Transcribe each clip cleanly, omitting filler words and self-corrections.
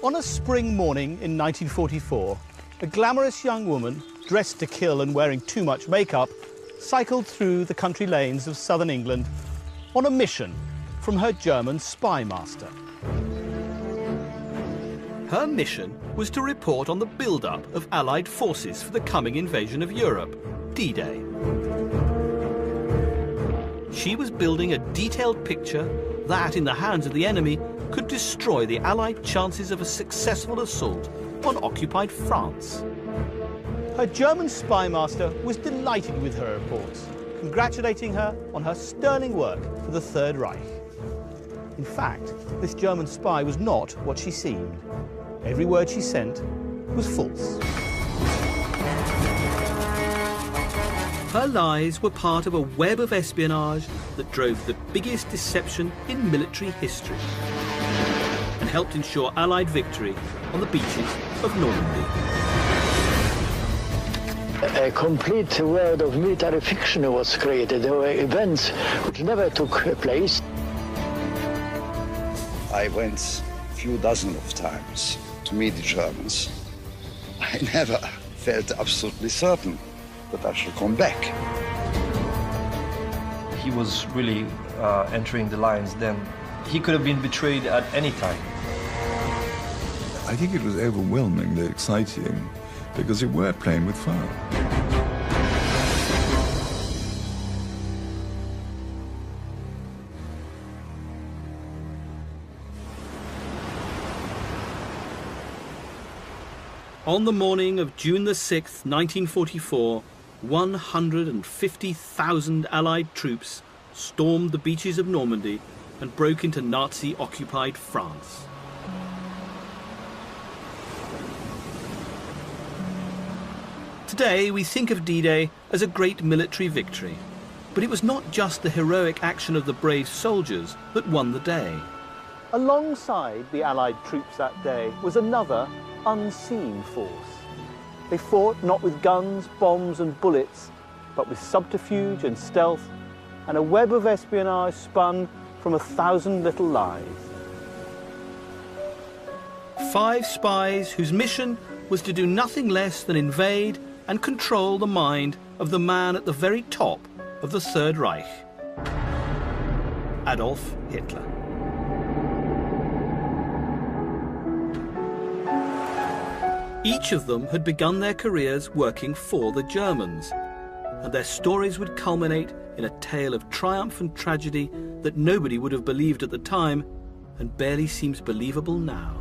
On a spring morning in 1944, a glamorous young woman, dressed to kill and wearing too much makeup, cycled through the country lanes of southern England on a mission from her German spy master. Her mission was to report on the build-up of Allied forces for the coming invasion of Europe, D-Day. She was building a detailed picture that, in the hands of the enemy, could destroy the Allied chances of a successful assault on occupied France. Her German spy master was delighted with her reports, congratulating her on her sterling work for the Third Reich. In fact, this German spy was not what she seemed. Every word she sent was false. Her lies were part of a web of espionage that drove the biggest deception in military history and helped ensure Allied victory on the beaches of Normandy. A complete world of military fiction was created. There were events which never took place. I went a few dozen of times to meet the Germans. I never felt absolutely certain that I should come back. He was really entering the lines then. He could have been betrayed at any time. I think it was overwhelmingly exciting because you were playing with fire. On the morning of June the 6th, 1944, 150,000 Allied troops stormed the beaches of Normandy and broke into Nazi-occupied France. Today, we think of D-Day as a great military victory, but it was not just the heroic action of the brave soldiers that won the day. Alongside the Allied troops that day was another unseen force. They fought not with guns, bombs and bullets, but with subterfuge and stealth, and a web of espionage spun from 1,000 little lies. 5 spies whose mission was to do nothing less than invade and control the mind of the man at the very top of the Third Reich, Adolf Hitler. Each of them had begun their careers working for the Germans, and their stories would culminate in a tale of triumph and tragedy that nobody would have believed at the time and barely seems believable now.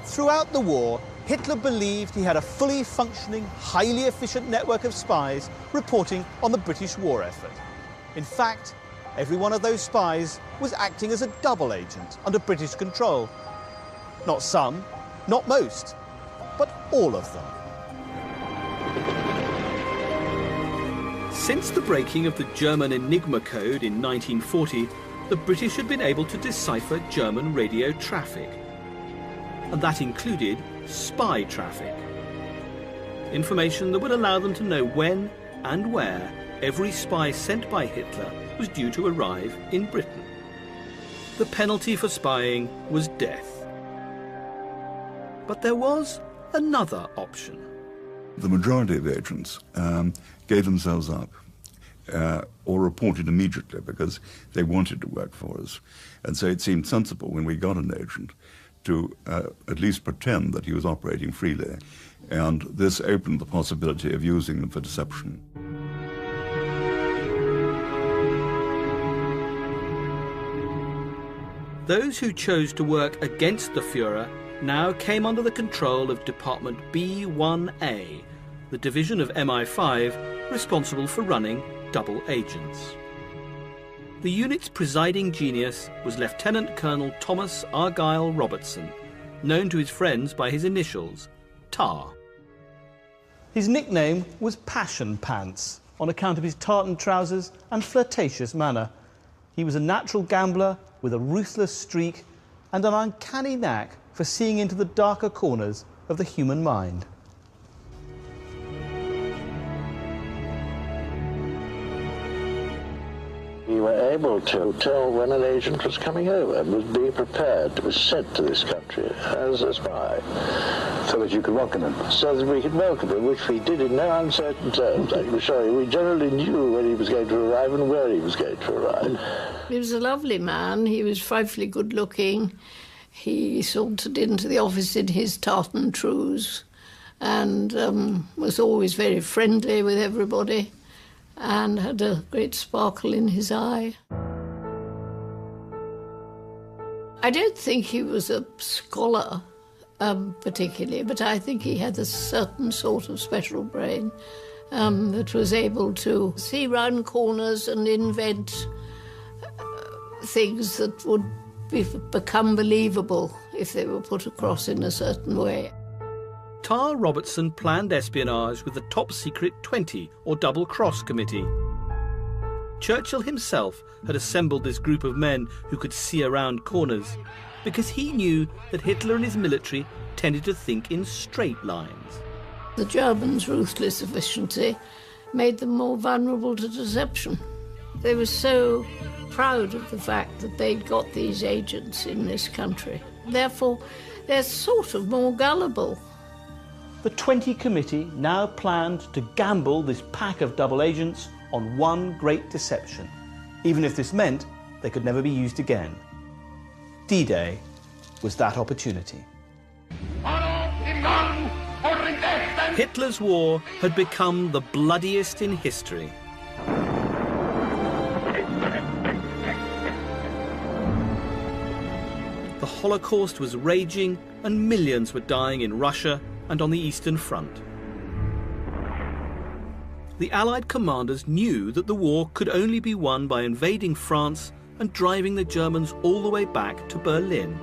Throughout the war, Hitler believed he had a fully functioning, highly efficient network of spies reporting on the British war effort. In fact, every one of those spies was acting as a double agent under British control. Not some, not most, but all of them. Since the breaking of the German Enigma code in 1940, the British had been able to decipher German radio traffic. And that included spy traffic. Information that would allow them to know when and where every spy sent by Hitler was due to arrive in Britain. The penalty for spying was death. But there was another option. The majority of agents gave themselves up or reported immediately because they wanted to work for us. And so it seemed sensible when we got an agent to at least pretend that he was operating freely. And this opened the possibility of using them for deception. Those who chose to work against the Führer now came under the control of Department B1A, the division of MI5 responsible for running double agents. The unit's presiding genius was Lieutenant Colonel Thomas Argyle Robertson, known to his friends by his initials, TAR. His nickname was Passion Pants, on account of his tartan trousers and flirtatious manner. He was a natural gambler with a ruthless streak and an uncanny knack for seeing into the darker corners of the human mind. We were able to tell when an agent was coming over and was being prepared to be sent to this country as a spy. So that you could welcome him? So that we could welcome him, which we did in no uncertain terms, I can assure you. We generally knew when he was going to arrive and where he was going to arrive. He was a lovely man. He was frightfully good-looking. He sauntered into the office in his tartan trews and was always very friendly with everybody, and had a great sparkle in his eye. I don't think he was a scholar particularly, but I think he had a certain sort of special brain that was able to see round corners and invent things that would become believable if they were put across in a certain way. Tar Robertson planned espionage with the top-secret 20, or double-cross committee. Churchill himself had assembled this group of men who could see around corners, because he knew that Hitler and his military tended to think in straight lines. The Germans' ruthless efficiency made them more vulnerable to deception. They were so proud of the fact that they'd got these agents in this country. Therefore, they're sort of more gullible. The 20 committee now planned to gamble this pack of double agents on one great deception, even if this meant they could never be used again. D-Day was that opportunity. Hitler's war had become the bloodiest in history. The Holocaust was raging and millions were dying in Russia and on the Eastern Front. The Allied commanders knew that the war could only be won by invading France and driving the Germans all the way back to Berlin.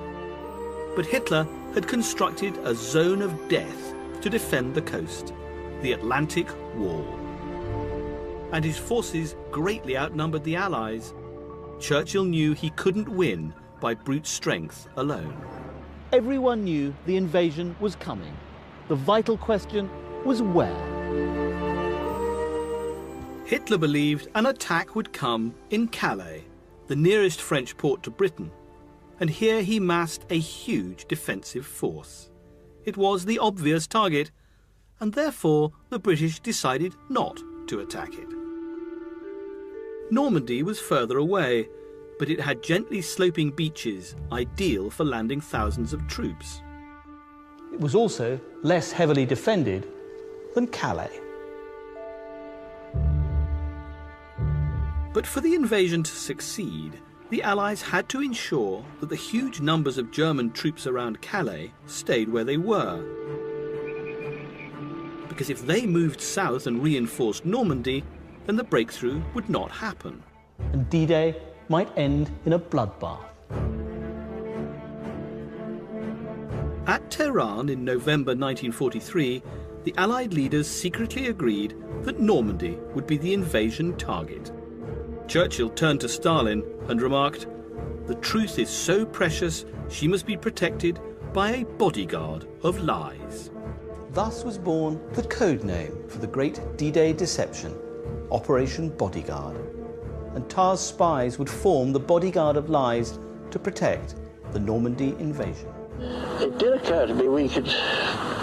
But Hitler had constructed a zone of death to defend the coast, the Atlantic Wall. And his forces greatly outnumbered the Allies. Churchill knew he couldn't win by brute strength alone. Everyone knew the invasion was coming. The vital question was where. Hitler believed an attack would come in Calais, the nearest French port to Britain, and here he massed a huge defensive force. It was the obvious target, and therefore the British decided not to attack it. Normandy was further away, but it had gently sloping beaches, ideal for landing thousands of troops. It was also less heavily defended than Calais. But for the invasion to succeed, the Allies had to ensure that the huge numbers of German troops around Calais stayed where they were. Because if they moved south and reinforced Normandy, then the breakthrough would not happen. And D-Day might end in a bloodbath. At Tehran in November 1943, the Allied leaders secretly agreed that Normandy would be the invasion target. Churchill turned to Stalin and remarked, "The truth is so precious, she must be protected by a bodyguard of lies." Thus was born the code name for the great D-Day deception, Operation Bodyguard. And Tar's spies would form the bodyguard of lies to protect the Normandy invasion. It did occur to me we could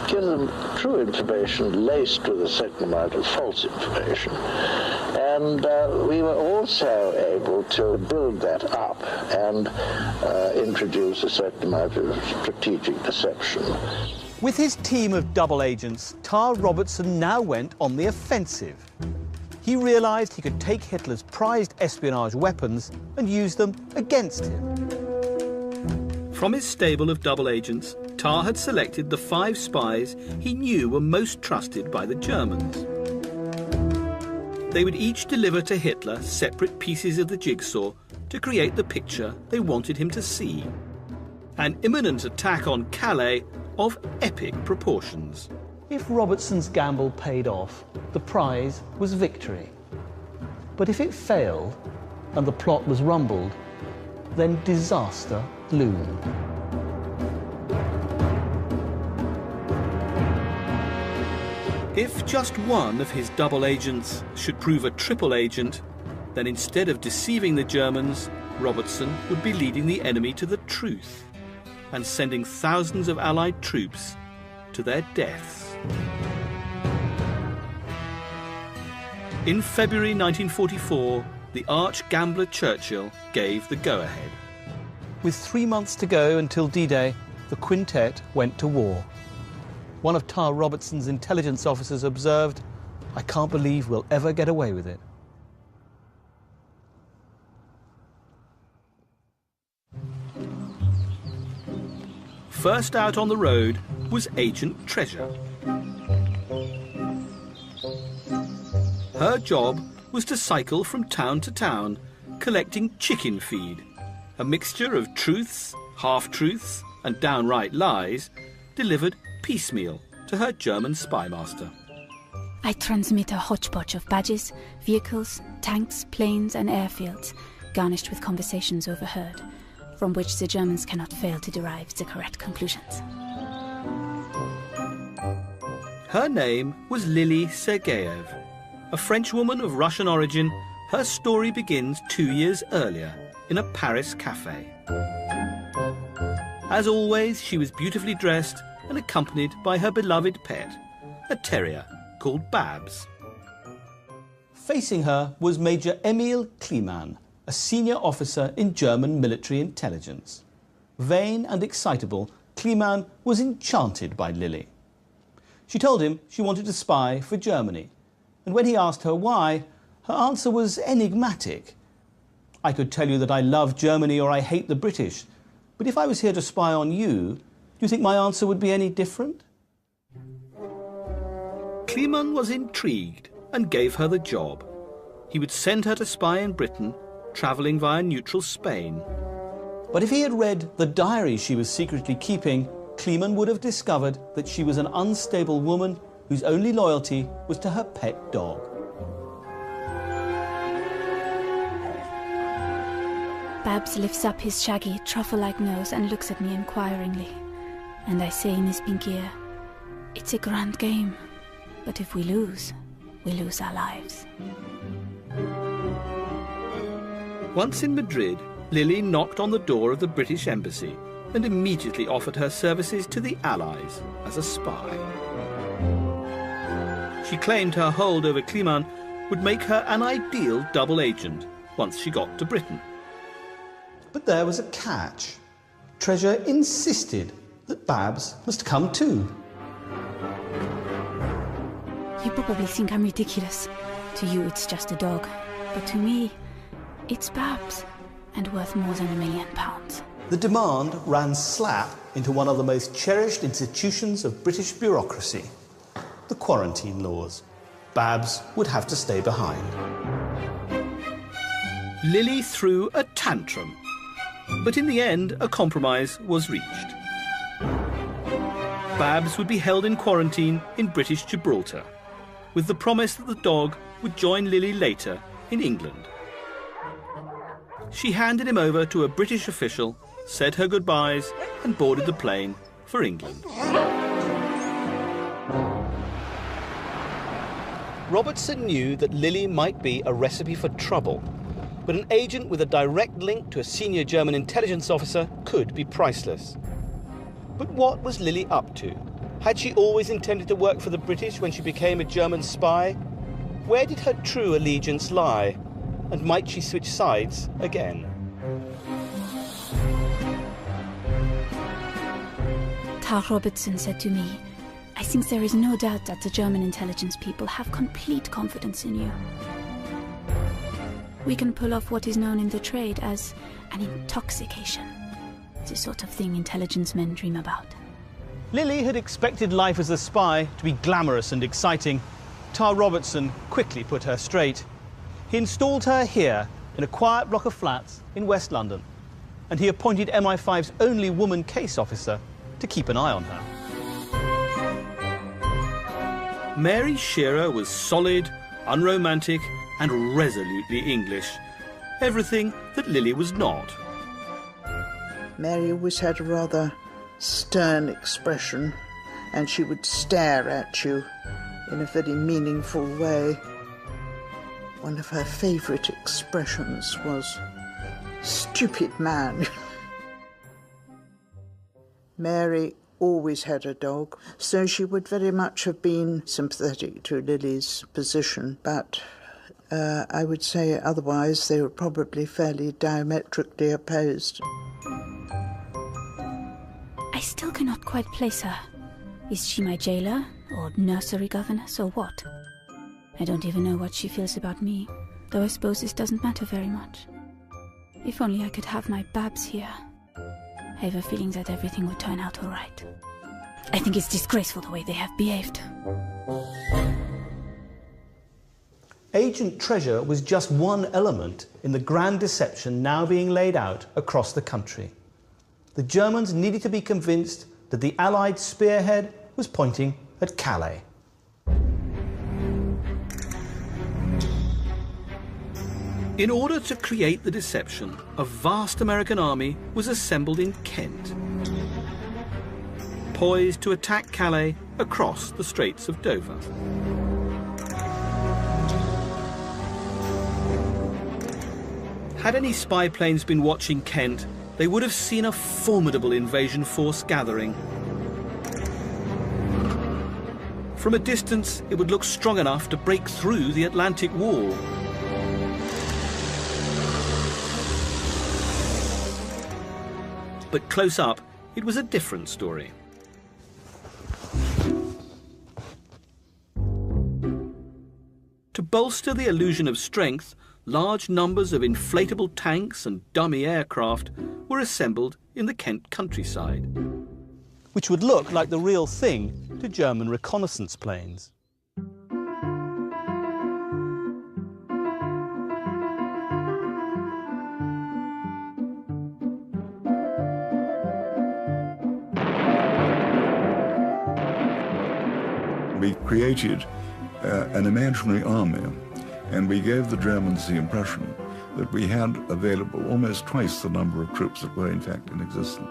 give them true information laced with a certain amount of false information. And we were also able to build that up and introduce a certain amount of strategic deception. With his team of double agents, Tar Robertson now went on the offensive. He realised he could take Hitler's prized espionage weapons and use them against him. From his stable of double agents, Tar had selected the 5 spies he knew were most trusted by the Germans. They would each deliver to Hitler separate pieces of the jigsaw to create the picture they wanted him to see. An imminent attack on Calais of epic proportions. If Robertson's gamble paid off, the prize was victory. But if it failed and the plot was rumbled, then disaster loomed. If just one of his double agents should prove a triple agent, then instead of deceiving the Germans, Robertson would be leading the enemy to the truth and sending thousands of Allied troops to their deaths. In February 1944, the arch-gambler Churchill gave the go-ahead. With 3 months to go until D-Day, the quintet went to war. One of Tar Robertson's intelligence officers observed, "I can't believe we'll ever get away with it." First out on the road was Agent Treasure. Her job was to cycle from town to town, collecting chicken feed, a mixture of truths, half-truths, and downright lies, delivered piecemeal to her German spy master. I transmit a hodgepodge of badges, vehicles, tanks, planes, and airfields, garnished with conversations overheard, from which the Germans cannot fail to derive the correct conclusions. Her name was Lily Sergeyev. A French woman of Russian origin, her story begins 2 years earlier in a Paris cafe. As always, she was beautifully dressed and accompanied by her beloved pet, a terrier called Babs. Facing her was Major Emil Kleemann, a senior officer in German military intelligence. Vain and excitable, Kleemann was enchanted by Lily. She told him she wanted to spy for Germany, and when he asked her why, her answer was enigmatic. "I could tell you that I love Germany or I hate the British, but if I was here to spy on you, do you think my answer would be any different?" Kleemann was intrigued and gave her the job. He would send her to spy in Britain, travelling via neutral Spain. But if he had read the diary she was secretly keeping, Kleemann would have discovered that she was an unstable woman whose only loyalty was to her pet dog. Babs lifts up his shaggy, truffle-like nose and looks at me inquiringly. And I say in his pink ear, "It's a grand game, but if we lose our lives." Once in Madrid, Lily knocked on the door of the British embassy and immediately offered her services to the Allies as a spy. She claimed her hold over Kleemann would make her an ideal double agent once she got to Britain. But there was a catch. Treasure insisted that Babs must come too. You probably think I'm ridiculous. To you it's just a dog, but to me it's Babs, and worth more than £1 million. The demand ran slap into one of the most cherished institutions of British bureaucracy, the quarantine laws. Babs would have to stay behind. Lily threw a tantrum, but in the end a compromise was reached. Babs would be held in quarantine in British Gibraltar, with the promise that the dog would join Lily later in England. She handed him over to a British official, said her goodbyes, and boarded the plane for England. Robertson knew that Lily might be a recipe for trouble, but an agent with a direct link to a senior German intelligence officer could be priceless. But what was Lily up to? Had she always intended to work for the British when she became a German spy? Where did her true allegiance lie? And might she switch sides again? Tar Robertson said to me, "I think there is no doubt that the German intelligence people have complete confidence in you. We can pull off what is known in the trade as an intoxication, the sort of thing intelligence men dream about." Lily had expected life as a spy to be glamorous and exciting. Tar Robertson quickly put her straight. He installed her here in a quiet block of flats in West London, and he appointed MI5's only woman case officer to keep an eye on her. Mary Shearer was solid, unromantic, and resolutely English. Everything that Lily was not. Mary always had a rather stern expression, and she would stare at you in a very meaningful way. One of her favourite expressions was, "Stupid man." Mary always had a dog, so she would very much have been sympathetic to Lily's position, but I would say otherwise they were probably fairly diametrically opposed. I still cannot quite place her. Is she my jailer, or nursery governess, or what? I don't even know what she feels about me, though I suppose this doesn't matter very much. If only I could have my Babs here. I have a feeling that everything would turn out all right. I think it's disgraceful the way they have behaved. Agent Treasure was just one element in the grand deception now being laid out across the country. The Germans needed to be convinced that the Allied spearhead was pointing at Calais. In order to create the deception, a vast American army was assembled in Kent, poised to attack Calais across the Straits of Dover. Had any spy planes been watching Kent, they would have seen a formidable invasion force gathering. From a distance, it would look strong enough to break through the Atlantic Wall. But close up, it was a different story. To bolster the illusion of strength, large numbers of inflatable tanks and dummy aircraft were assembled in the Kent countryside, which would look like the real thing to German reconnaissance planes. We created an imaginary army, and we gave the Germans the impression that we had available almost twice the number of troops that were in fact in existence.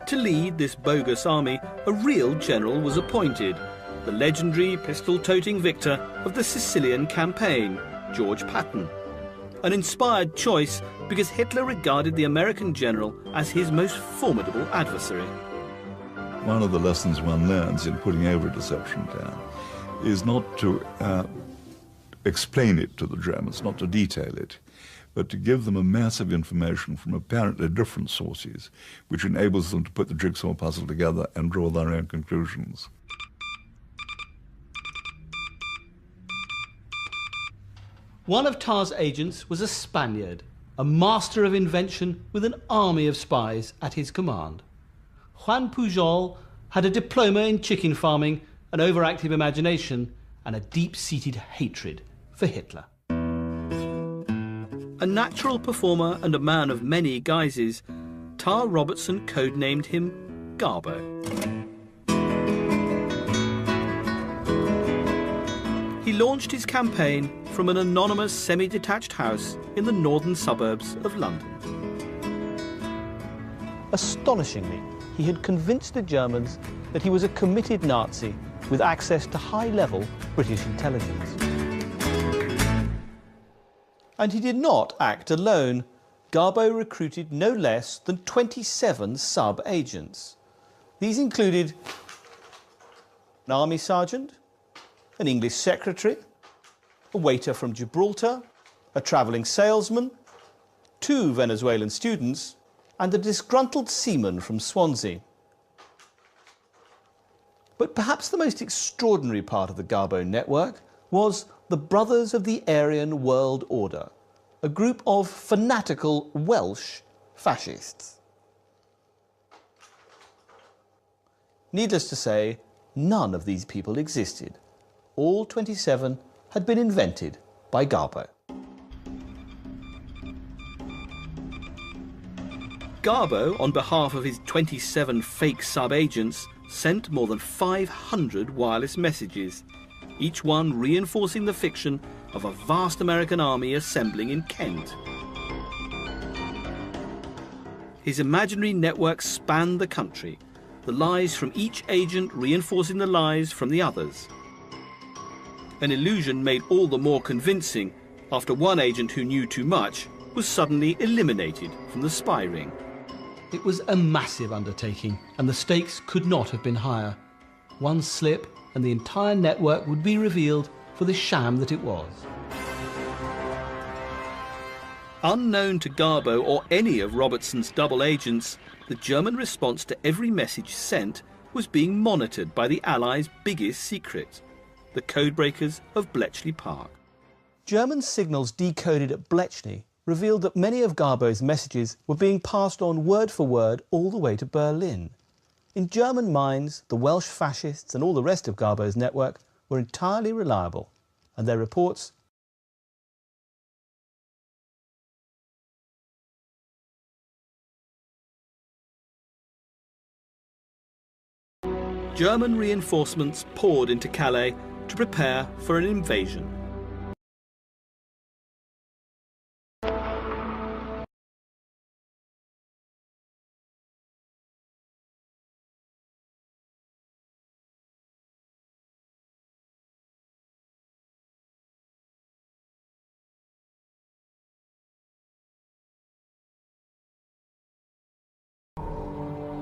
To lead this bogus army, a real general was appointed, the legendary pistol-toting victor of the Sicilian campaign, George Patton. An inspired choice because Hitler regarded the American general as his most formidable adversary. One of the lessons one learns in putting over a deception plan is not to explain it to the Germans, not to detail it, but to give them a mass of information from apparently different sources, which enables them to put the jigsaw puzzle together and draw their own conclusions. One of Tarr's agents was a Spaniard, a master of invention with an army of spies at his command. Juan Pujol had a diploma in chicken farming, an overactive imagination, and a deep-seated hatred for Hitler. A natural performer and a man of many guises, Tarr Robertson codenamed him Garbo. He launched his campaign from an anonymous semi-detached house in the northern suburbs of London. Astonishingly, he had convinced the Germans that he was a committed Nazi with access to high-level British intelligence. And he did not act alone. Garbo recruited no less than 27 sub-agents. These included an army sergeant, an English secretary, a waiter from Gibraltar, a travelling salesman, 2 Venezuelan students, and a disgruntled seaman from Swansea. But perhaps the most extraordinary part of the Garbo network was the Brothers of the Aryan World Order, a group of fanatical Welsh fascists. Needless to say, none of these people existed. All 27 had been invented by Garbo. Garbo, on behalf of his 27 fake sub-agents, sent more than 500 wireless messages, each one reinforcing the fiction of a vast American army assembling in Kent. His imaginary network spanned the country, the lies from each agent reinforcing the lies from the others. an illusion made all the more convincing after one agent who knew too much was suddenly eliminated from the spy ring. It was a massive undertaking, and the stakes could not have been higher. One slip and the entire network would be revealed for the sham that it was. Unknown to Garbo or any of Robertson's double agents, the German response to every message sent was being monitored by the Allies' biggest secret, the codebreakers of Bletchley Park. German signals decoded at Bletchley revealed that many of Garbo's messages were being passed on word for word all the way to Berlin. In German minds, the Welsh fascists and all the rest of Garbo's network were entirely reliable, and their reports German reinforcements poured into Calais to prepare for an invasion.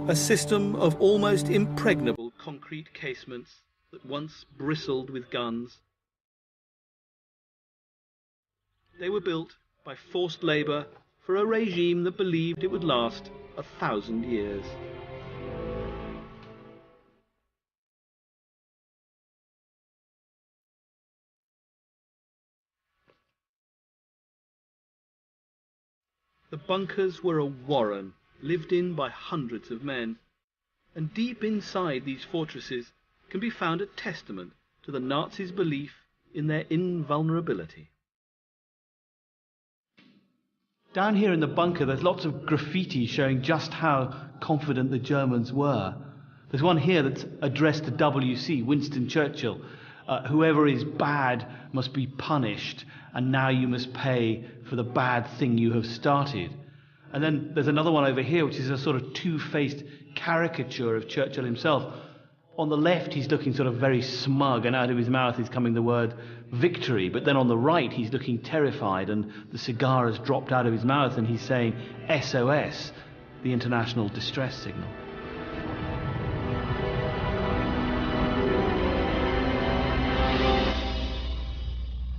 A system of almost impregnable concrete casements that once bristled with guns. They were built by forced labour for a regime that believed it would last 1,000 years. The bunkers were a warren, lived in by hundreds of men, and deep inside these fortresses can be found a testament to the Nazis' belief in their invulnerability. down here in the bunker, there's lots of graffiti showing just how confident the Germans were. There's one here that's addressed to WC, Winston Churchill. Whoever is bad must be punished, and now you must pay for the bad thing you have started. And then there's another one over here, which is a sort of two-faced caricature of Churchill himself. On the left, he's looking sort of very smug, and out of his mouth is coming the word victory. But then on the right, he's looking terrified, and the cigar has dropped out of his mouth, and he's saying SOS, the international distress signal.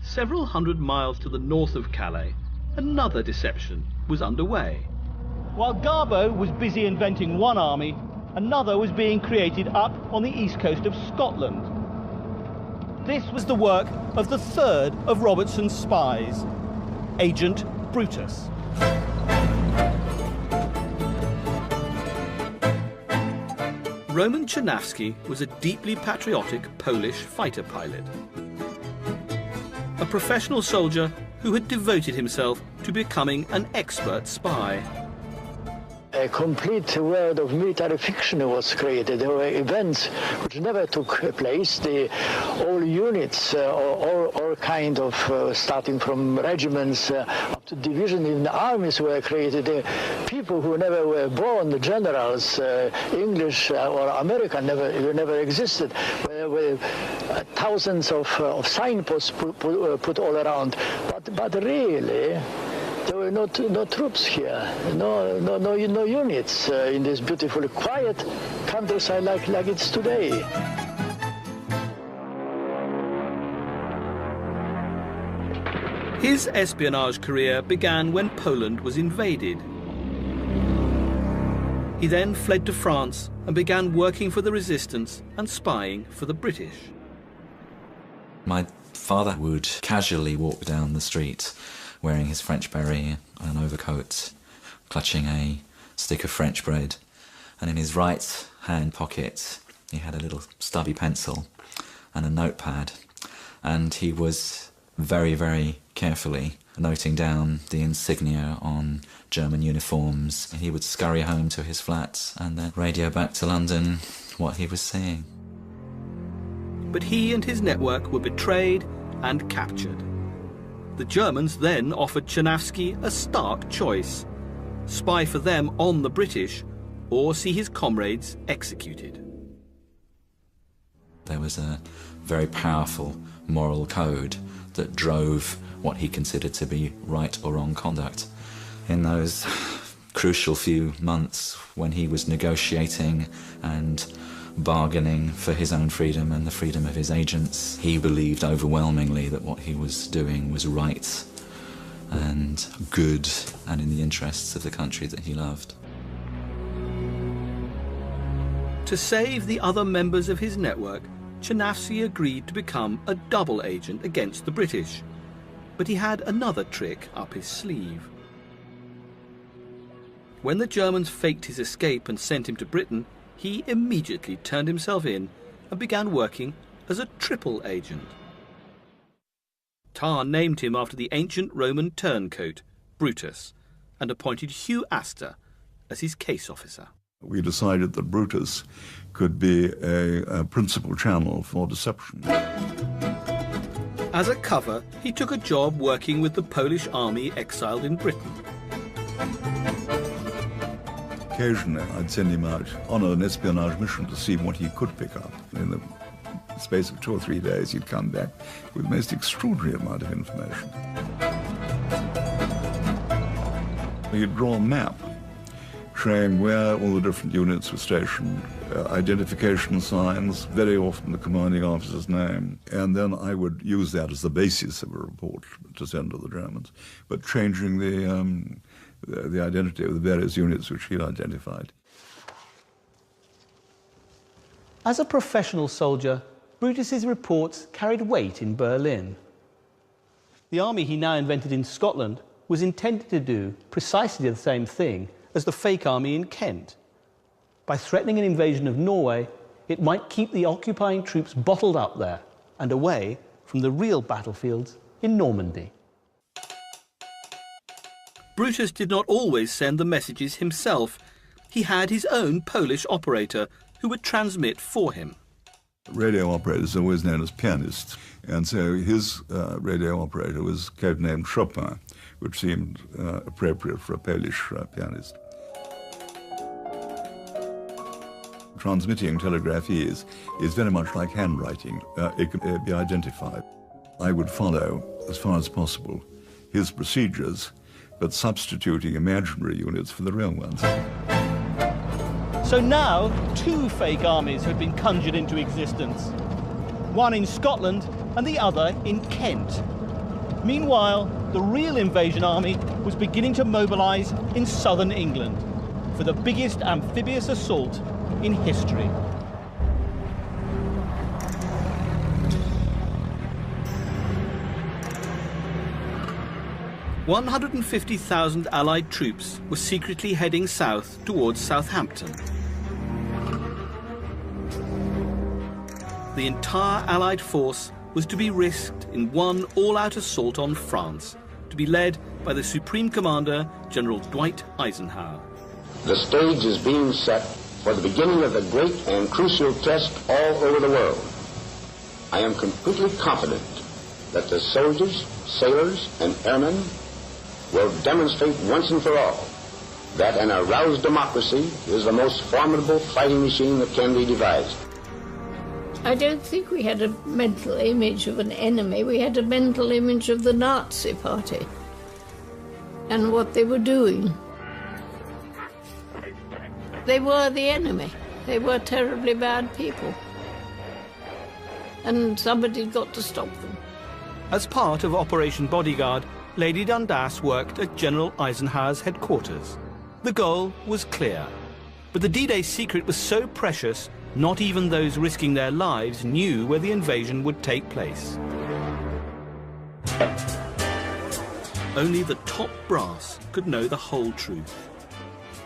Several hundred miles to the north of Calais, another deception was underway. While Garbo was busy inventing one army, another was being created up on the east coast of Scotland. This was the work of the third of Robertson's spies, Agent Brutus. Roman Czernawski was a deeply patriotic Polish fighter pilot. A professional soldier who had devoted himself to becoming an expert spy. A complete world of military fiction was created. There were events which never took place. All units, all kind of, starting from regiments up to division in the armies were created. People who never were born, the generals, English or American, never existed. Were thousands of signposts put all around. But really, there were no troops here, no units in this beautiful, quiet countryside like it's today. His espionage career began when Poland was invaded. He then fled to France and began working for the resistance and spying for the British. My father would casually walk down the street wearing his French beret and an overcoat, clutching a stick of French bread, and in his right hand pocket he had a little stubby pencil and a notepad, and he was very, very carefully noting down the insignia on German uniforms. He would scurry home to his flat and then radio back to London what he was seeing. But he and his network were betrayed and captured. The Germans then offered Czernawski a stark choice: spy for them on the British, or see his comrades executed. There was a very powerful moral code that drove what he considered to be right or wrong conduct. In those crucial few months when he was negotiating and bargaining for his own freedom and the freedom of his agents, he believed overwhelmingly that what he was doing was right and good and in the interests of the country that he loved. To save the other members of his network, Chernavsky agreed to become a double agent against the British. But he had another trick up his sleeve. When the Germans faked his escape and sent him to Britain, he immediately turned himself in and began working as a triple agent. Tarr named him after the ancient Roman turncoat, Brutus, and appointed Hugh Astor as his case officer. We decided that Brutus could be a principal channel for deception. As a cover, he took a job working with the Polish army exiled in Britain. Occasionally, I'd send him out on an espionage mission to see what he could pick up. In the space of 2 or 3 days, he'd come back with the most extraordinary amount of information. He'd draw a map showing where all the different units were stationed, identification signs, very often the commanding officer's name, and then I would use that as the basis of a report to send to the Germans, but changing the identity of the various units which he'd identified. As a professional soldier, Brutus's reports carried weight in Berlin. The army he now invented in Scotland was intended to do precisely the same thing as the fake army in Kent. By threatening an invasion of Norway, it might keep the occupying troops bottled up there and away from the real battlefields in Normandy. Brutus did not always send the messages himself. He had his own Polish operator who would transmit for him. Radio operators are always known as pianists, and so his radio operator was codenamed Chopin, which seemed appropriate for a Polish pianist. Transmitting telegraphy is very much like handwriting. It can be identified. I would follow, as far as possible, his procedures, but substituting imaginary units for the real ones. So now, 2 fake armies had been conjured into existence. One in Scotland and the other in Kent. Meanwhile, the real invasion army was beginning to mobilise in southern England for the biggest amphibious assault in history. "150,000 Allied troops were secretly heading south towards Southampton. The entire Allied force was to be risked in one all-out assault on France, to be led by the Supreme Commander, General Dwight Eisenhower. The stage is being set for the beginning of the great and crucial test all over the world. I am completely confident that the soldiers, sailors, and airmen will demonstrate once and for all that an aroused democracy is the most formidable fighting machine that can be devised. I don't think we had a mental image of an enemy. We had a mental image of the Nazi Party and what they were doing. They were the enemy. They were terribly bad people. And somebody'd got to stop them. As part of Operation Bodyguard, Lady Dundas worked at General Eisenhower's headquarters. The goal was clear, but the D-Day secret was so precious, not even those risking their lives knew where the invasion would take place. Only the top brass could know the whole truth.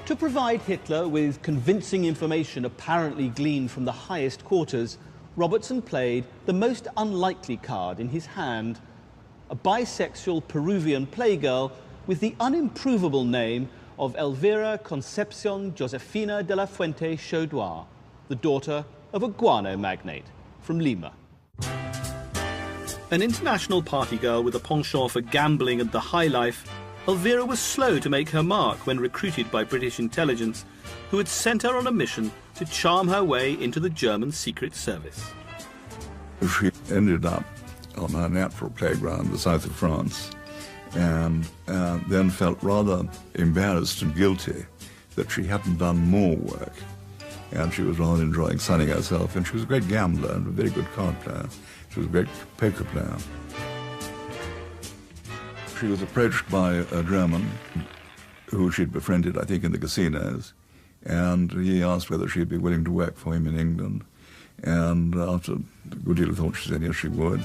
To provide Hitler with convincing information apparently gleaned from the highest quarters, Robertson played the most unlikely card in his hand, a bisexual Peruvian playgirl with the unimprovable name of Elvira Concepcion Josefina de la Fuente Chaudoir, the daughter of a guano magnate from Lima. An international party girl with a penchant for gambling and the high life, Elvira was slow to make her mark when recruited by British intelligence, who had sent her on a mission to charm her way into the German Secret Service. She ended up on her natural playground, the south of France, and then felt rather embarrassed and guilty that she hadn't done more work. And she was rather enjoying sunning herself, and she was a great gambler and a very good card player. She was a great poker player. She was approached by a German who she'd befriended, I think, in the casinos, and he asked whether she'd be willing to work for him in England. And after a good deal of thought, she said yes, she would.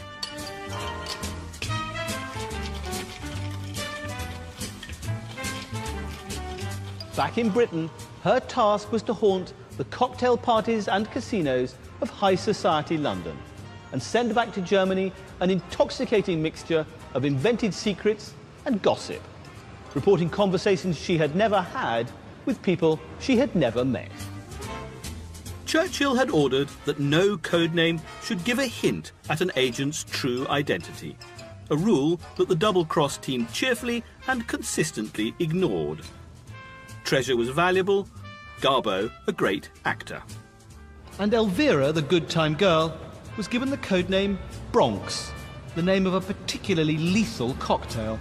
Back in Britain, her task was to haunt the cocktail parties and casinos of high society London and send back to Germany an intoxicating mixture of invented secrets and gossip, reporting conversations she had never had with people she had never met. Churchill had ordered that no codename should give a hint at an agent's true identity, a rule that the double-cross team cheerfully and consistently ignored. Treasure was valuable, Garbo a great actor. And Elvira, the good time girl, was given the codename Bronx, the name of a particularly lethal cocktail.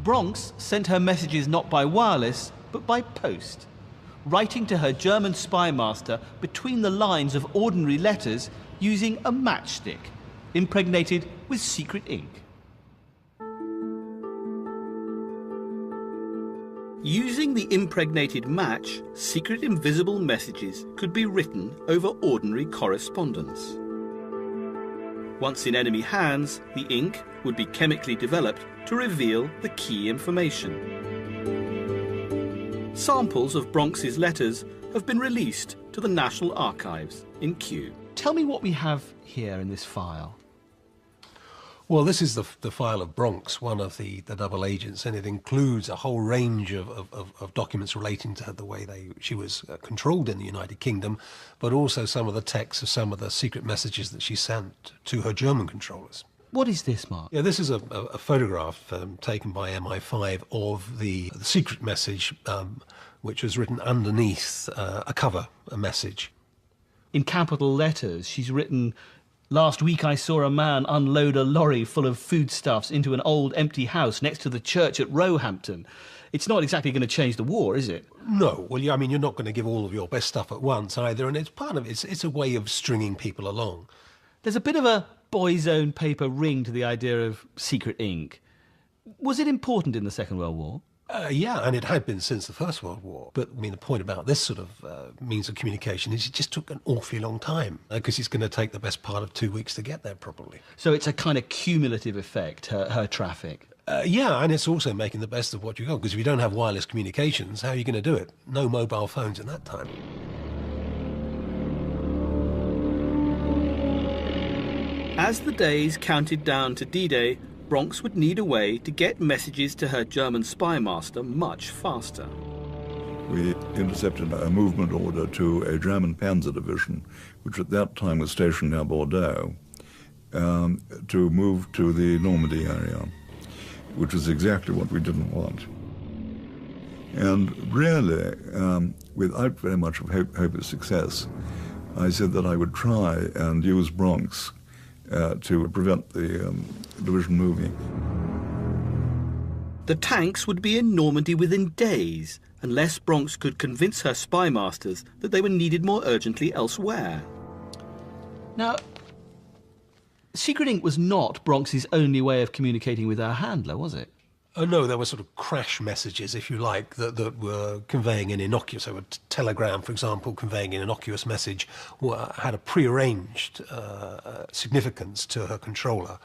Bronx sent her messages not by wireless, but by post, writing to her German spy master between the lines of ordinary letters using a matchstick, impregnated with secret ink. Using the impregnated match, secret invisible messages could be written over ordinary correspondence. Once in enemy hands, the ink would be chemically developed to reveal the key information. Samples of Bronx's letters have been released to the National Archives in Kew. Tell me what we have here in this file. Well, this is the file of Bronx, one of the double agents, and it includes a whole range of documents relating to the way she was controlled in the United Kingdom, but also some of the texts of some of the secret messages that she sent to her German controllers. What is this, Mark? Yeah, this is a photograph taken by MI5 of the secret message, which was written underneath a cover, a message. In capital letters, she's written, "Last week I saw a man unload a lorry full of foodstuffs into an old empty house next to the church at Roehampton." It's not exactly going to change the war, is it? No. Well, I mean, you're not going to give all of your best stuff at once either, and it's part of it's a way of stringing people along. There's a bit of a boy's own paper ring to the idea of secret ink. Was it important in the Second World War? Yeah, and it had been since the First World War. But, I mean, the point about this sort of means of communication is it just took an awfully long time, because it's going to take the best part of 2 weeks to get there, probably. So it's a kind of cumulative effect, her traffic? Yeah, and it's also making the best of what you got, because if you don't have wireless communications, how are you going to do it? No mobile phones in that time. As the days counted down to D-Day, Bronx would need a way to get messages to her German spy master much faster. We intercepted a movement order to a German panzer division, which at that time was stationed near Bordeaux, to move to the Normandy area, which was exactly what we didn't want. And really, without very much of hope of success, I said that I would try and use Bronx to prevent the division moving. The tanks would be in Normandy within days, unless Bronx could convince her spy masters that they were needed more urgently elsewhere. Now, secret ink was not Bronx's only way of communicating with her handler, was it? No, there were sort of crash messages, if you like, that were conveying an innocuous, so a telegram, for example, conveying an innocuous message, had a prearranged significance to her controller.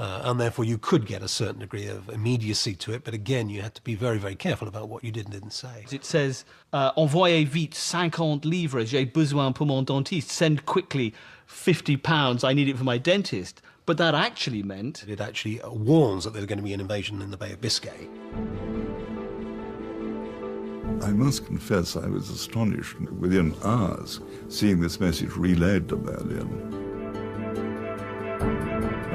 And therefore you could get a certain degree of immediacy to it, but again, you had to be very, very careful about what you did and didn't say. It says, envoyez vite 50 livres, j'ai besoin pour mon dentiste. Send quickly £50, I need it for my dentist. But that actually meant... It actually warns that there's going to be an invasion in the Bay of Biscay. I must confess I was astonished within hours seeing this message relayed to Berlin.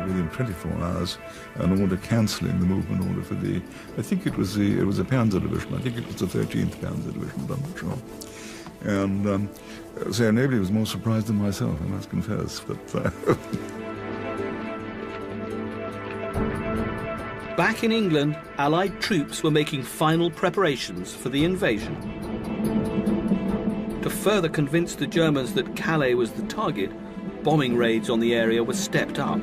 Within 24 hours, an order cancelling the movement order for the, I think it was a Panzer Division, I think it was the 13th Panzer Division, but I'm not sure. And so nobody was more surprised than myself, I must confess. But back in England, Allied troops were making final preparations for the invasion. To further convince the Germans that Calais was the target, bombing raids on the area were stepped up.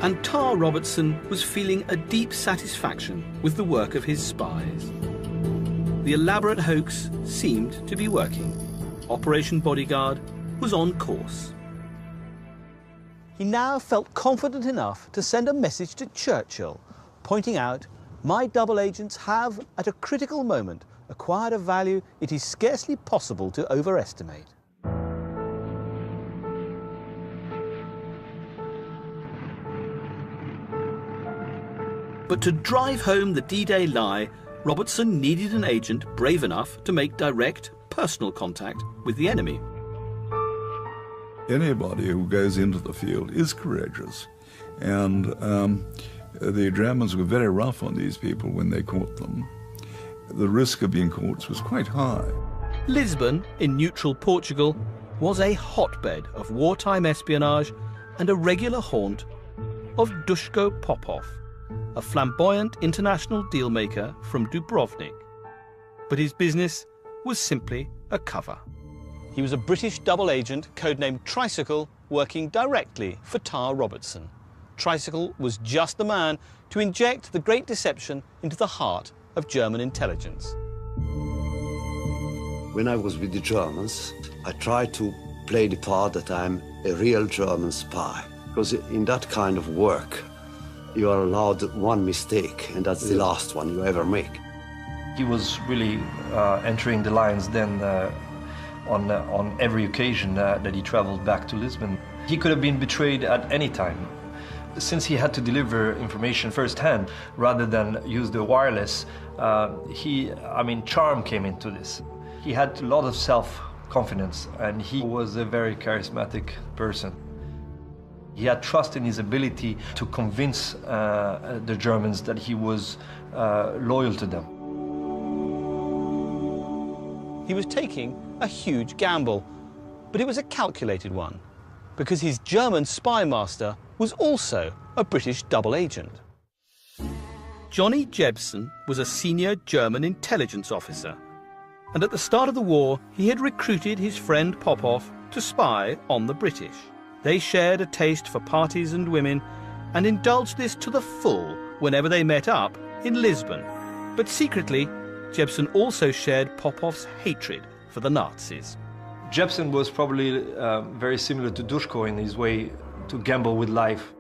And Tar Robertson was feeling a deep satisfaction with the work of his spies. The elaborate hoax seemed to be working. Operation Bodyguard was on course. He now felt confident enough to send a message to Churchill, pointing out, "My double agents have, at a critical moment, acquired a value it is scarcely possible to overestimate." But to drive home the D-Day lie, Robertson needed an agent brave enough to make direct, personal contact with the enemy. Anybody who goes into the field is courageous. And the Germans were very rough on these people when they caught them. The risk of being caught was quite high. Lisbon, in neutral Portugal, was a hotbed of wartime espionage and a regular haunt of Duško Popov, a flamboyant international dealmaker from Dubrovnik. But his business was simply a cover. He was a British double agent codenamed Tricycle, working directly for Tar Robertson. Tricycle was just the man to inject the Great Deception into the heart of German intelligence. When I was with the Germans, I tried to play the part that I'm a real German spy. Because in that kind of work, you are allowed one mistake, and that's the last one you ever make. He was really entering the lines then on every occasion that he traveled back to Lisbon. He could have been betrayed at any time. Since he had to deliver information firsthand rather than use the wireless, charm came into this. He had a lot of self-confidence, and he was a very charismatic person. He had trust in his ability to convince the Germans that he was loyal to them. He was taking a huge gamble, but it was a calculated one, because his German spy master was also a British double agent. Johnny Jebsen was a senior German intelligence officer, and at the start of the war, he had recruited his friend Popov to spy on the British. They shared a taste for parties and women and indulged this to the full whenever they met up in Lisbon. But secretly, Jebsen also shared Popov's hatred for the Nazis. Jebsen was probably very similar to Duško in his way to gamble with life.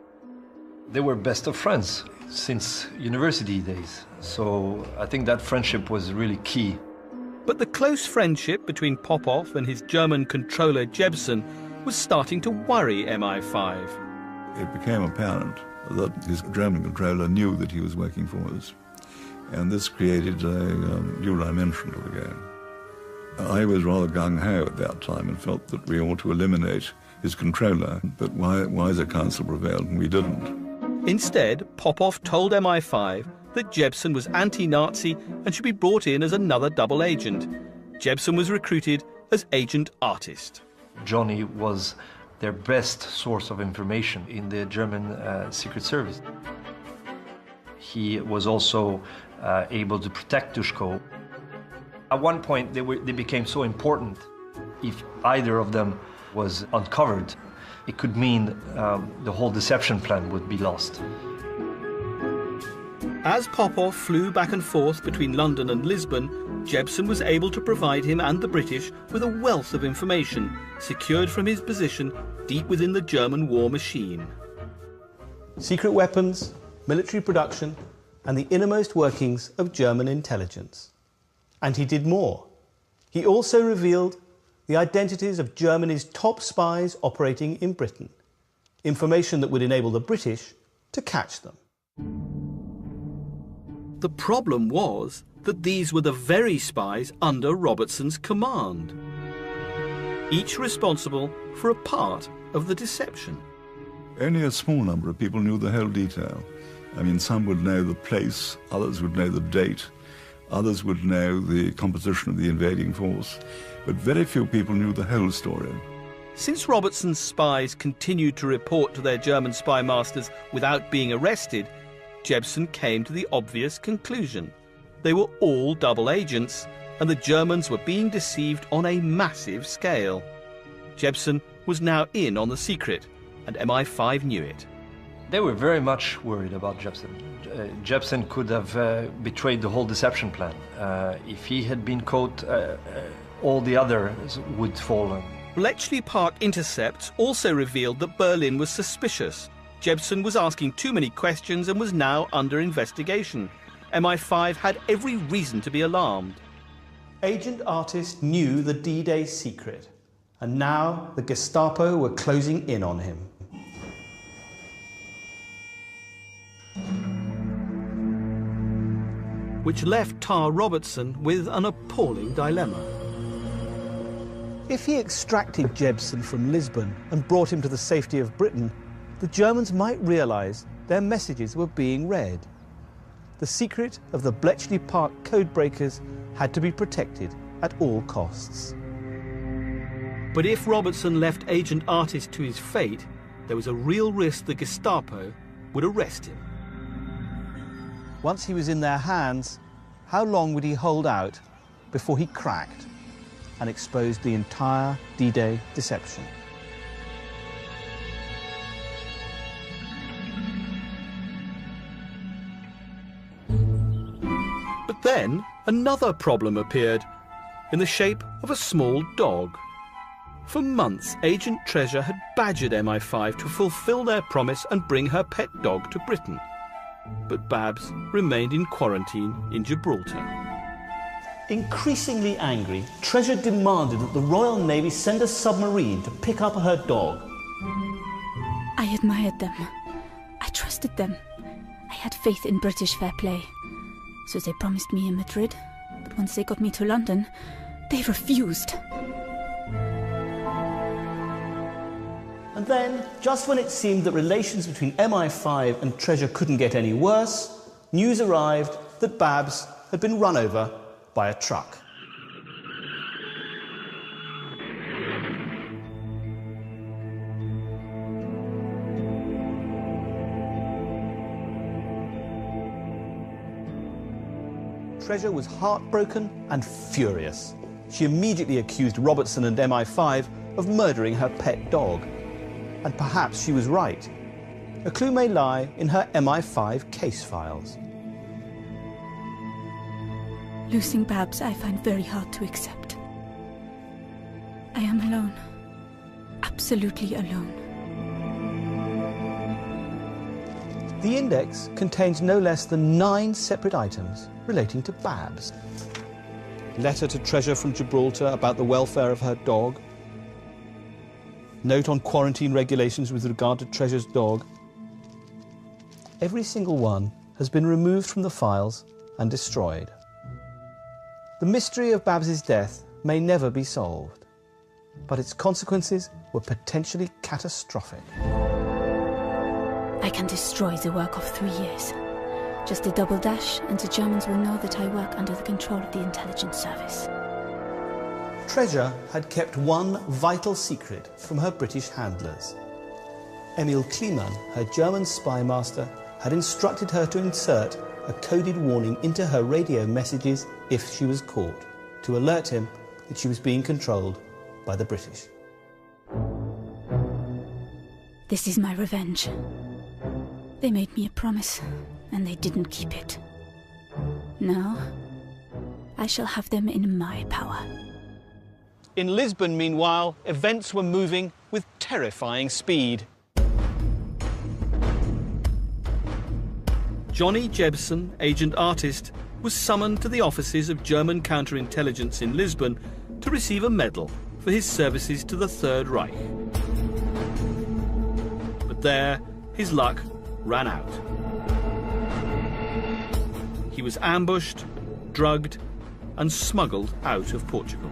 They were best of friends since university days, so I think that friendship was really key. But the close friendship between Popov and his German controller Jebsen was starting to worry MI5. It became apparent that his German controller knew that he was working for us, and this created a new dimension to the game. I was rather gung-ho at that time and felt that we ought to eliminate his controller, but wiser counsel prevailed, and we didn't. Instead, Popov told MI5 that Jebsen was anti-Nazi and should be brought in as another double agent. Jebsen was recruited as agent artist. Johnny was their best source of information in the German Secret Service. He was also able to protect Duško. At one point, they became so important. If either of them was uncovered, it could mean the whole deception plan would be lost. As Popov flew back and forth between London and Lisbon, Jebsen was able to provide him and the British with a wealth of information secured from his position deep within the German war machine. Secret weapons, military production, and the innermost workings of German intelligence. And he did more. He also revealed the identities of Germany's top spies operating in Britain, information that would enable the British to catch them. The problem was that these were the very spies under Robertson's command, each responsible for a part of the deception. Only a small number of people knew the whole detail. I mean, some would know the place, others would know the date, Others would know the composition of the invading force, but very few people knew the whole story. Since Robertson's spies continued to report to their German spy masters without being arrested, Jebsen came to the obvious conclusion. They were all double agents, and the Germans were being deceived on a massive scale. Jebsen was now in on the secret, and MI5 knew it. They were very much worried about Jebsen. Jebsen could have betrayed the whole deception plan. If he had been caught, all the others would fall. Bletchley Park intercepts also revealed that Berlin was suspicious. Jebsen was asking too many questions and was now under investigation. MI5 had every reason to be alarmed. Agent Artist knew the D-Day secret, and now the Gestapo were closing in on him. Which left Tar Robertson with an appalling dilemma. If he extracted Jebsen from Lisbon and brought him to the safety of Britain, the Germans might realise their messages were being read. The secret of the Bletchley Park codebreakers had to be protected at all costs. But if Robertson left Agent Artist to his fate, there was a real risk the Gestapo would arrest him. Once he was in their hands, how long would he hold out before he cracked and exposed the entire D-Day deception? But then another problem appeared, in the shape of a small dog. For months, Agent Treasure had badgered MI5 to fulfill their promise and bring her pet dog to Britain. But Babs remained in quarantine in Gibraltar. Increasingly angry, Treasure demanded that the Royal Navy send a submarine to pick up her dog. I admired them. I trusted them. I had faith in British fair play. So they promised me in Madrid, but once they got me to London, they refused. And then, just when it seemed that relations between MI5 and Treasure couldn't get any worse, news arrived that Babs had been run over by a truck. Treasure was heartbroken and furious. She immediately accused Robertson and MI5 of murdering her pet dog. And perhaps she was right. A clue may lie in her MI5 case files. Losing Babs I find very hard to accept. I am alone. Absolutely alone. The index contains no less than 9 separate items relating to Babs. Letter to Treasure from Gibraltar about the welfare of her dog. Note on quarantine regulations with regard to Treasure's dog. Every single one has been removed from the files and destroyed. The mystery of Babs's death may never be solved, but its consequences were potentially catastrophic. I can destroy the work of 3 years. Just a double dash, and the Germans will know that I work under the control of the intelligence service. Treasure had kept one vital secret from her British handlers. Emil Kleemann, her German spy master, had instructed her to insert a coded warning into her radio messages if she was caught, to alert him that she was being controlled by the British. This is my revenge. They made me a promise, and they didn't keep it. Now, I shall have them in my power. In Lisbon, meanwhile, events were moving with terrifying speed. Johnny Jebsen, Agent Artist, was summoned to the offices of German counterintelligence in Lisbon to receive a medal for his services to the Third Reich. But there, his luck ran out. He was ambushed, drugged, and smuggled out of Portugal.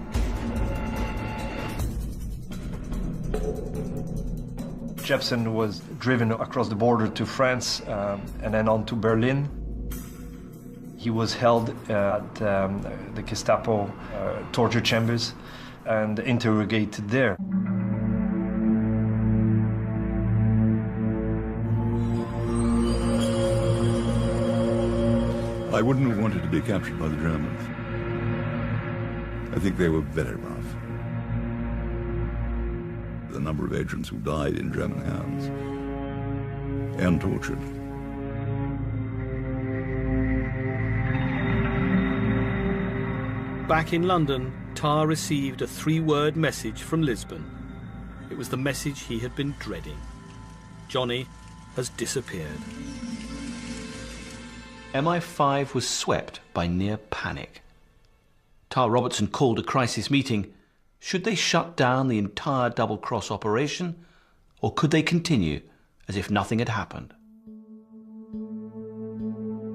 Jebsen was driven across the border to France and then on to Berlin. He was held at the Gestapo torture chambers and interrogated there. I wouldn't have wanted to be captured by the Germans. I think they were very rough. The number of agents who died in German hands and tortured. Back in London, Tarr received a 3-word message from Lisbon. It was the message he had been dreading. Johnny has disappeared. MI5 was swept by near panic. Tarr Robertson called a crisis meeting. Should they shut down the entire double-cross operation, or could they continue as if nothing had happened?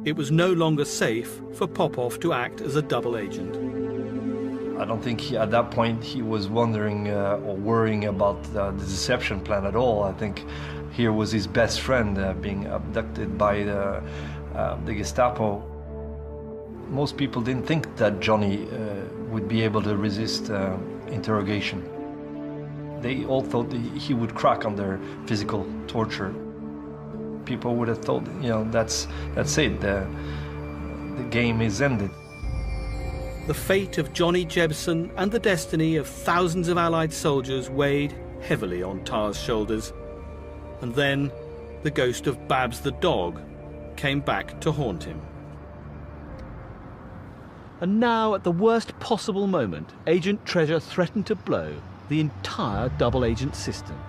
It was no longer safe for Popov to act as a double agent. I don't think at that point he was wondering or worrying about the deception plan at all. I think here was his best friend being abducted by the Gestapo. Most people didn't think that Johnny would be able to resist interrogation. They all thought that he would crack under physical torture. People would have thought, you know, that's it. The game is ended. The fate of Johnny Jebsen and the destiny of thousands of Allied soldiers weighed heavily on Tarr's shoulders. And then the ghost of Babs the dog came back to haunt him. And now, at the worst possible moment, Agent Treasure threatened to blow the entire double agent system.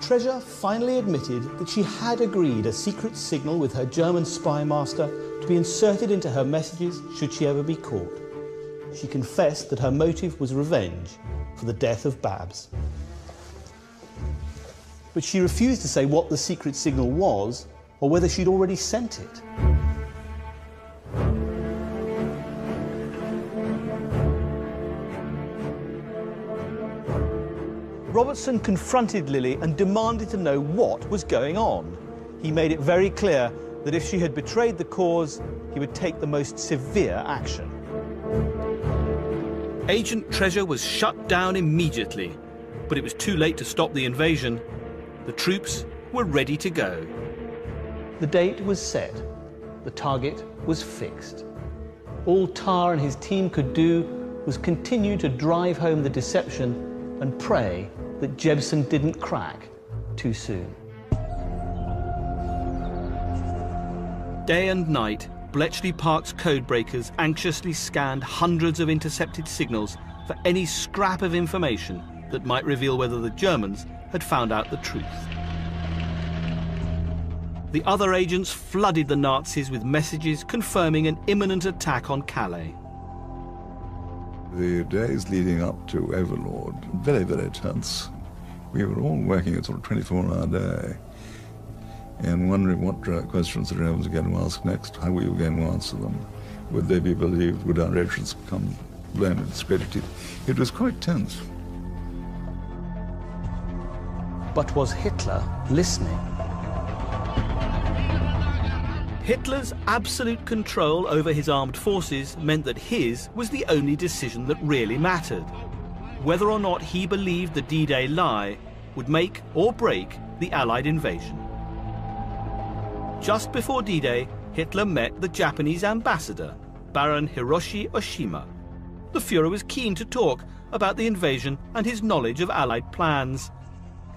Treasure finally admitted that she had agreed a secret signal with her German spy master to be inserted into her messages should she ever be caught. She confessed that her motive was revenge for the death of Babs. But she refused to say what the secret signal was or whether she'd already sent it. Robertson confronted Lily and demanded to know what was going on. He made it very clear that if she had betrayed the cause, he would take the most severe action. Agent Treasure was shut down immediately, but it was too late to stop the invasion. The troops were ready to go. The date was set. The target was fixed. All Tarr and his team could do was continue to drive home the deception and pray that Jebsen didn't crack too soon. Day and night, Bletchley Park's codebreakers anxiously scanned hundreds of intercepted signals for any scrap of information that might reveal whether the Germans had found out the truth. The other agents flooded the Nazis with messages confirming an imminent attack on Calais. The days leading up to Overlord, very, very tense. We were all working a sort of 24-hour day and wondering what questions the Germans were going to ask next, how we were going to answer them. Would they be believed? Would our agents become blamed and discredited? It was quite tense. But was Hitler listening? Hitler's absolute control over his armed forces meant that his was the only decision that really mattered. Whether or not he believed the D-Day lie would make or break the Allied invasion. Just before D-Day, Hitler met the Japanese ambassador, Baron Hiroshi Oshima. The Führer was keen to talk about the invasion and his knowledge of Allied plans.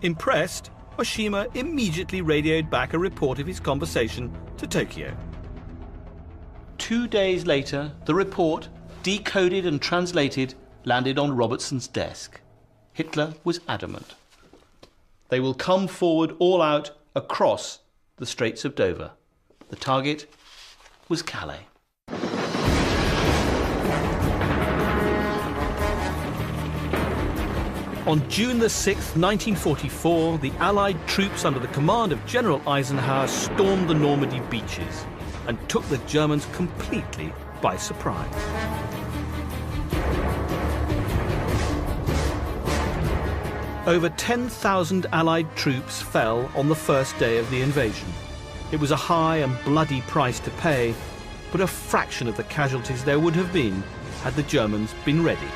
Impressed, Oshima immediately radioed back a report of his conversation to Tokyo. 2 days later, the report, decoded and translated, landed on Robertson's desk. Hitler was adamant. They will come forward all out across the Straits of Dover. The target was Calais. On June the 6th, 1944, the Allied troops under the command of General Eisenhower stormed the Normandy beaches and took the Germans completely by surprise. Over 10,000 Allied troops fell on the first day of the invasion. It was a high and bloody price to pay, but a fraction of the casualties there would have been had the Germans been ready.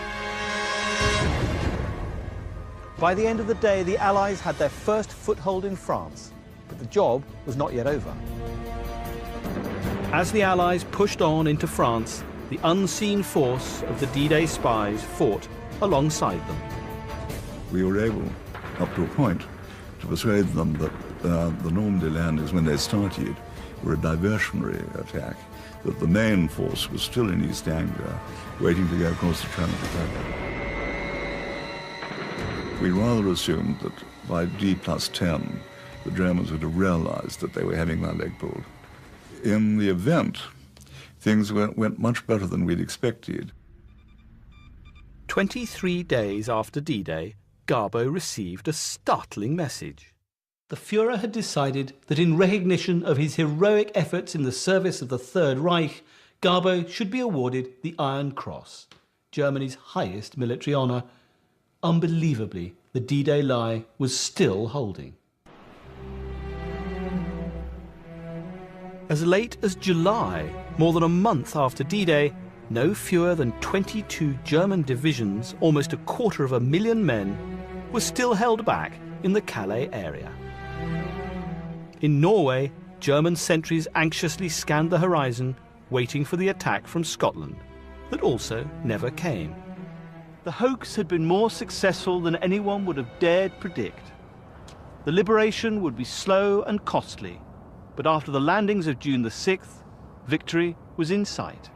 By the end of the day, the Allies had their first foothold in France, but the job was not yet over. As the Allies pushed on into France, the unseen force of the D-Day spies fought alongside them. We were able, up to a point, to persuade them that the Normandy landings, when they started, were a diversionary attack, that the main force was still in East Anglia, waiting to go across the Channel to attack. We rather assumed that by D+10, the Germans would have realized that they were having their leg pulled. In the event, things went much better than we'd expected. 23 days after D-Day, Garbo received a startling message. The Führer had decided that in recognition of his heroic efforts in the service of the Third Reich, Garbo should be awarded the Iron Cross, Germany's highest military honour. Unbelievably, the D-Day lie was still holding. As late as July, more than a month after D-Day, no fewer than 22 German divisions, almost 250,000 men, were still held back in the Calais area. In Norway, German sentries anxiously scanned the horizon, waiting for the attack from Scotland, that also never came. The hoax had been more successful than anyone would have dared predict. The liberation would be slow and costly, but after the landings of June the 6th, victory was in sight.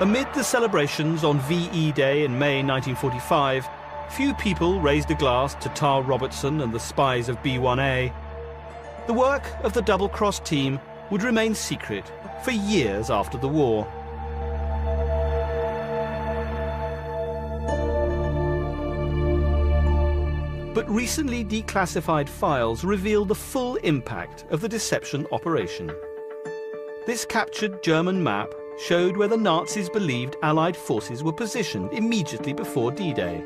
Amid the celebrations on VE Day in May 1945, few people raised a glass to Tar Robertson and the spies of B1A. The work of the double-cross team would remain secret for years after the war. But recently declassified files revealed the full impact of the deception operation. This captured German map showed where the Nazis believed Allied forces were positioned immediately before D-Day.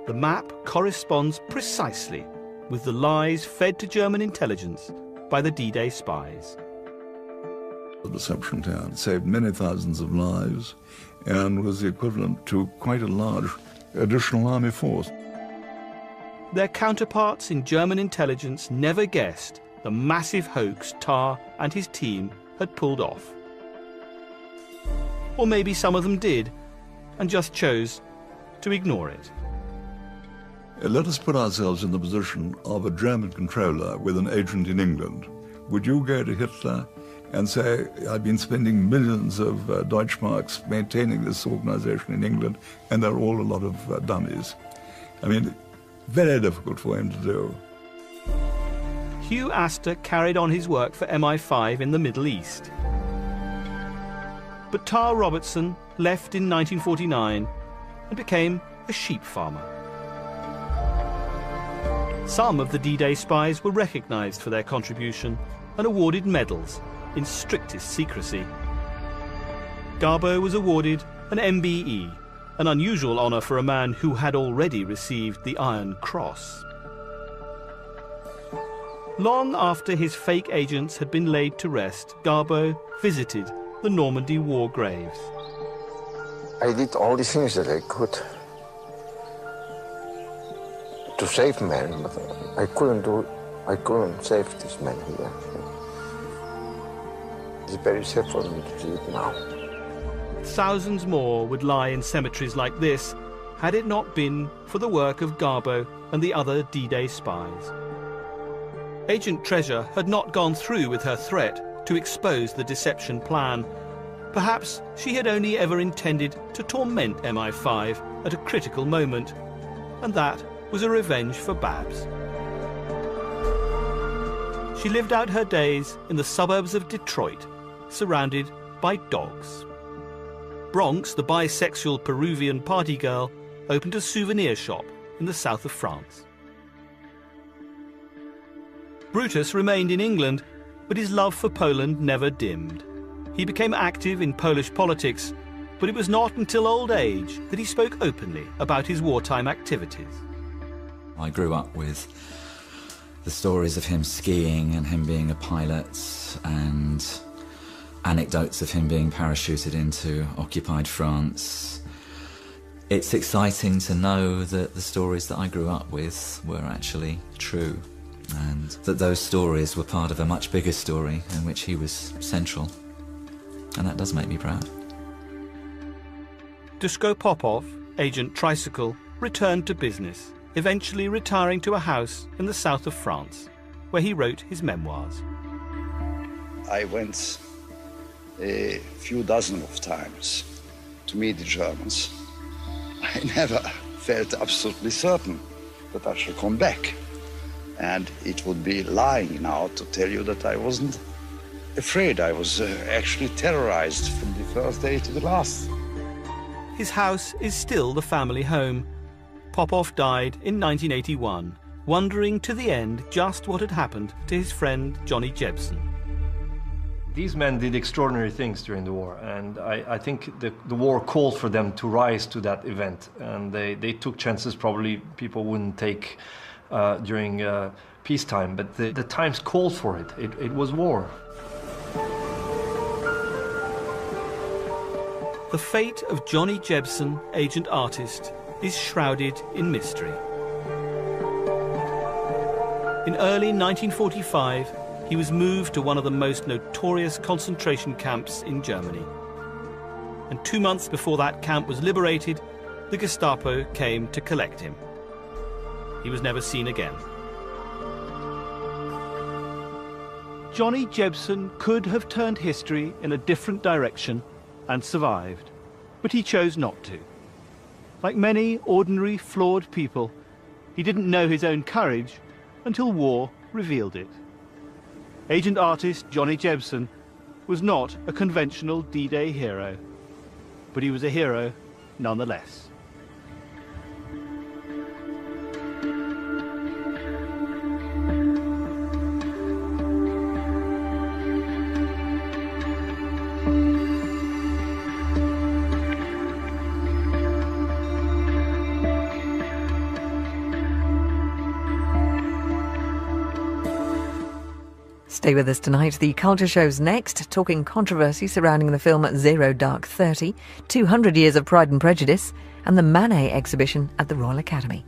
The map corresponds precisely with the lies fed to German intelligence by the D-Day spies. The deception town saved many thousands of lives and was the equivalent to quite a large additional army force. Their counterparts in German intelligence never guessed the massive hoax Tar and his team had pulled off. Or maybe some of them did, and just chose to ignore it. Let us put ourselves in the position of a German controller with an agent in England. Would you go to Hitler and say, I've been spending millions of Deutschmarks maintaining this organization in England, and they're all a lot of dummies? I mean, very difficult for him to do. Hugh Astor carried on his work for MI5 in the Middle East. But Tar Robertson left in 1949 and became a sheep farmer. Some of the D-Day spies were recognized for their contribution and awarded medals in strictest secrecy. Garbo was awarded an MBE, an unusual honor for a man who had already received the Iron Cross. Long after his fake agents had been laid to rest, Garbo visited the Normandy war graves. I did all the things that I could to save men, but I couldn't save this man here. It's very sad for me to see it now. Thousands more would lie in cemeteries like this had it not been for the work of Garbo and the other D-Day spies. Agent Treasure had not gone through with her threat to expose the deception plan. Perhaps she had only ever intended to torment MI5 at a critical moment, and that was a revenge for Babs. She lived out her days in the suburbs of Detroit, surrounded by dogs. Bronx, the bisexual Peruvian party girl, opened a souvenir shop in the south of France. Brutus remained in England, but his love for Poland never dimmed. He became active in Polish politics, but it was not until old age that he spoke openly about his wartime activities. I grew up with the stories of him skiing and him being a pilot and anecdotes of him being parachuted into occupied France. It's exciting to know that the stories that I grew up with were actually true, and that those stories were part of a much bigger story in which he was central. And that does make me proud. Duško Popov, agent Tricycle, returned to business, eventually retiring to a house in the south of France, where he wrote his memoirs. I went a few dozen of times to meet the Germans. I never felt absolutely certain that I should come back. And it would be lying now to tell you that I wasn't afraid. I was actually terrorized from the first day to the last. His house is still the family home. Popov died in 1981, wondering to the end just what had happened to his friend Johnny Jebsen. These men did extraordinary things during the war, and I think the war called for them to rise to that event, and they took chances probably people wouldn't take during peacetime, but the times called for it. It was war. The fate of Johnny Jebsen, agent artist, is shrouded in mystery. In early 1945, he was moved to one of the most notorious concentration camps in Germany. And 2 months before that camp was liberated, the Gestapo came to collect him. He was never seen again. Johnny Jebsen could have turned history in a different direction and survived, but he chose not to. Like many ordinary, flawed people, he didn't know his own courage until war revealed it. Agent artist Johnny Jebsen was not a conventional D-Day hero, but he was a hero nonetheless. Stay with us tonight. The Culture Show's next, talking controversy surrounding the film Zero Dark 30, 200 Years of Pride and Prejudice, and the Manet exhibition at the Royal Academy.